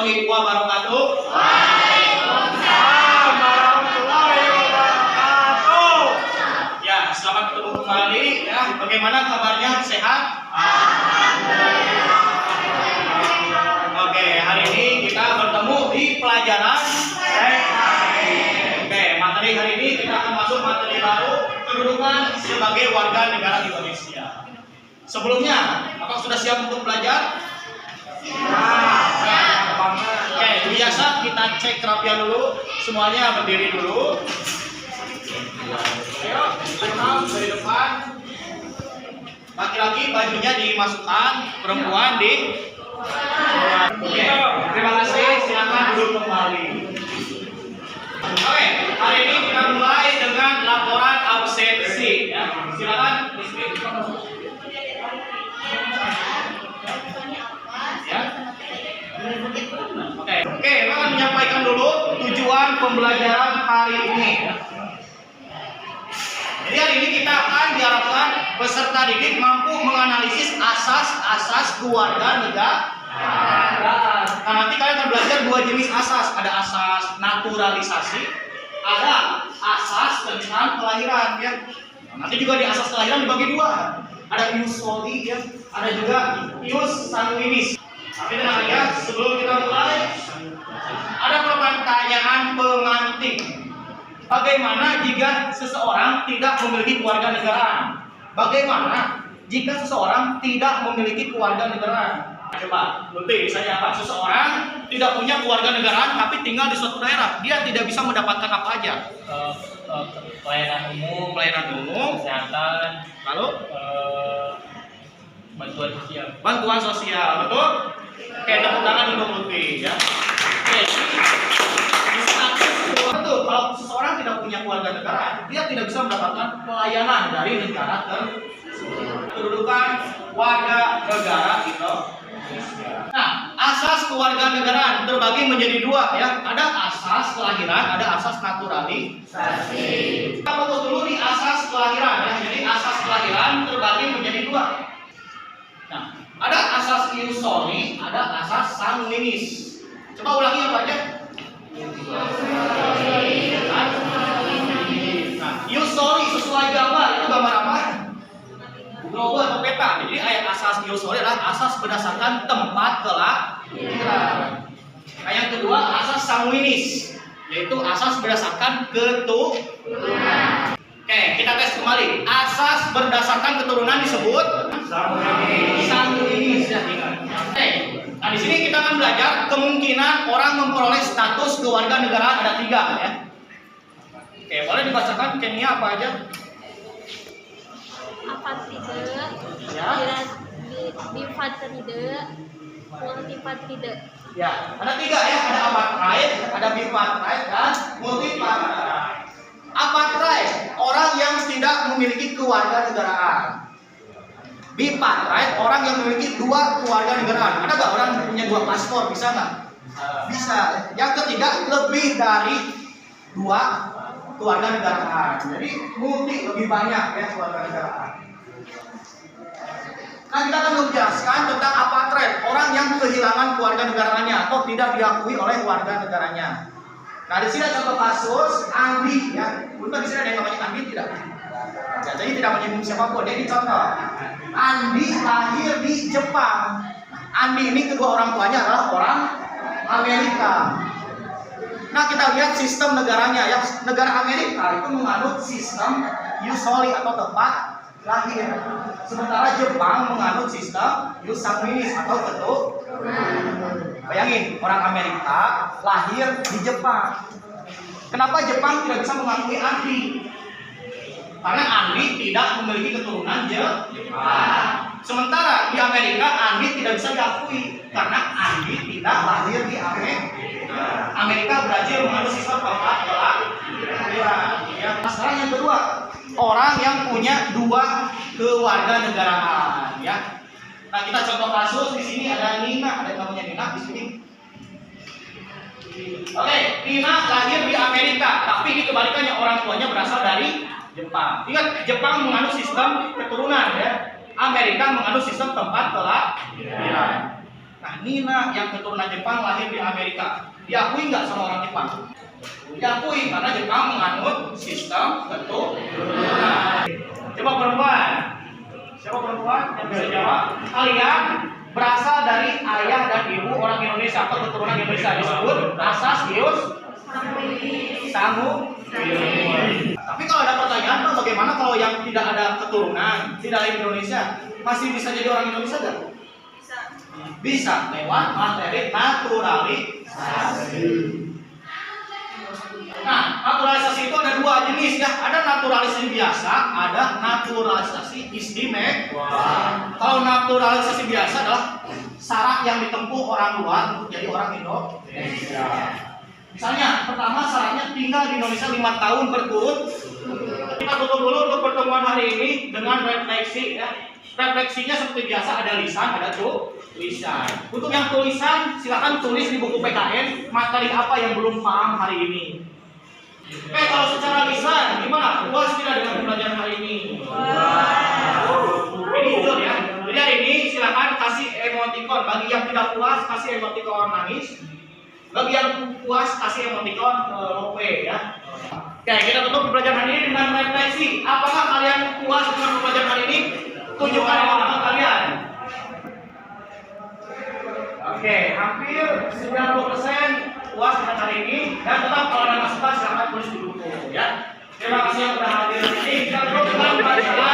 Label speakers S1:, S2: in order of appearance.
S1: warahmatullahi wabarakatuh.
S2: Waalaikumsalam warahmatullahi wabarakatuh.
S1: Ya, selamat ketemu kembali ya. Bagaimana kabarnya? Sehat? Oke, hari ini kita bertemu di pelajaran Oke, materi hari ini kita akan masuk materi baru, kedudukan sebagai warga negara Indonesia. Sebelumnya, apakah sudah siap untuk belajar? Oke, biasa kita cek kerapian dulu. Semuanya berdiri dulu. Ayo, kenal dari depan. Laki-laki bajunya dimasukkan, perempuan di. Oke, terima kasih. Silakan duduk kembali. Oke, hari ini kita mulai dengan laporan absensi. Ya, silakan. Oke, kita akan menyampaikan dulu tujuan pembelajaran hari ini. Jadi hari ini kita akan diharapkan peserta didik mampu menganalisis asas-asas keluarga negara. Nah, nanti kalian akan belajar dua jenis asas. Ada asas naturalisasi, ada asas tentang kelahiran ya. Nanti juga di asas kelahiran dibagi dua. Ada ius soli ya, ada juga ius sanguinis. Tapi tenang aja, sebelum kita mulai ada pertanyaan pemantik. Bagaimana jika seseorang tidak memiliki keluarga negaraan? Bagaimana jika seseorang tidak memiliki keluarga negaraan? Coba, lebih misalnya apa? Seseorang tidak punya keluarga negaraan tapi tinggal di suatu daerah, dia tidak bisa mendapatkan apa aja? Pelayanan umum,
S2: Kesehatan,
S1: lalu
S2: bantuan sosial,
S1: betul? Oke, tepuk tangan untuk Lutfi ya. Oke. Betul, kalau seseorang tidak punya keluarga negaraan, dia tidak bisa mendapatkan pelayanan dari negara tersebut. Kedudukan warga negara Indonesia. Nah, asas keluarga negaraan terbagi menjadi dua ya. Ada asas kelahiran, ada asas naturalisasi. Kita fokus dulu di asas kelahiran ya. Jadi asas kelahiran terbagi menjadi dua. Nah, ada asas ius soli, ada asas sanguinis. Coba ulangi apa aja? Nah, ius soli sesuai gambar, itu gambar apa? Globe atau peta. Jadi ayat asas ius soli adalah asas berdasarkan tempat kelahiran. Nah, yang kedua asas sanguinis, yaitu asas berdasarkan keturunan. Oke, kita tes kembali. Asas berdasarkan keturunan disebut sanguinis. Oke, nah di sini kita akan belajar kemungkinan orang memperoleh status kewarganegaraan ada 3 ya. Oke, boleh dibacakan Kenia apa aja?
S3: Apatride,
S1: Ya.
S3: bipatride, multipatride.
S1: Ya, ada 3 ya. Ada apartheid, ada bipartheid, dan multipartheid. Apartheid, orang yang tidak memiliki kewarganegaraan. Bipartheid, orang yang memiliki 2 kewarganegaraan. Ada nggak orang yang punya 2 paspor? Bisa nggak? Bisa. Yang ketiga, lebih dari 2 kewarganegaraan. Jadi multi, lebih banyak ya kewarganegaraan. Nah, kita akan menjelaskan tentang apartheid, orang yang kehilangan kewarganegaraannya atau tidak diakui oleh warga negaranya. Nah, di sini ada contoh kasus Andi ya. Bukan di sini ada yang namanya Andi tidak? Ya, jadi tidak menyinggung siapapun. Jadi contoh, Andi lahir di Jepang. Andi ini kedua orang tuanya adalah orang Amerika. Nah, kita lihat sistem negaranya ya. Negara Amerika itu menganut sistem ius soli atau tempat lahir. Sementara Jepang menganut sistem ius sanguinis atau keturunan. Bayangin, orang Amerika lahir di Jepang. Kenapa Jepang tidak bisa mengakui Andi? Karena Andi tidak memiliki keturunan Jepang. Sementara di Amerika Andi tidak bisa diakui karena Andi tidak lahir di Amerika. Amerika Brazil menganut sistem tempat kelahiran. Ya. Sekarang yang kedua, orang yang punya 2 kewarganegaraan. Ya. Nah, kita contoh kasus di sini ada Nina, ada yang namanya Nina di sini. Oke, Nina lahir di Amerika, tapi ini kebalikannya, orang tuanya berasal dari Jepang. Ingat, Jepang menganut sistem keturunan ya. Amerika menganut sistem tempat kelahiran. Nah, Nina yang keturunan Jepang lahir di Amerika. Diakui nggak sama orang Jepang? Diakui karena Jepang menganut sistem keturunan. Coba perempuan. Siapa perempuan yang bisa jawab? Kalian berasal dari ayah dan ibu orang Indonesia atau keturunan Indonesia, disebut asas Ius Sangu. Tapi kalau ada pertanyaan, bagaimana kalau yang tidak ada keturunan, tidak ada Indonesia, masih bisa jadi orang Indonesia nggak? Bisa lewat materi naturalisasi. Nah, naturalisasi itu ada dua jenis ya. Ada naturalisasi biasa, ada naturalisasi istimewa. Kalau naturalisasi biasa adalah syarat yang ditempuh orang luar untuk jadi orang Indonesia. Misalnya, pertama syaratnya tinggal di Indonesia 5 tahun berturut. Kita tutup dulu untuk pertemuan hari ini dengan refleksi ya. Refleksinya seperti biasa, ada lisan, ada tulisan. Untuk yang tulisan, silakan tulis di buku PKN materi apa yang belum paham hari ini. Oke, kalau secara lisan, gimana? Puas tidak dengan pembelajaran hari ini? Ini jujur ya. Jadi hari ini silakan kasih emoticon. Bagi yang tidak puas, kasih emoticon nangis. Bagi yang puas, kasih emoticon lope ya. Oke, kita tutup pembelajaran hari ini dengan refleksi. Apakah kalian puas dengan pembelajaran hari ini? Tunjukkan emoticon kalian. Oke, hampir 90% puas dengan hari ini. Dan tetap kalau ada masukan silahkan tulis di buku ya. Terima kasih yang sudah hadir hari ini. Kita tutup dengan pembelajaran.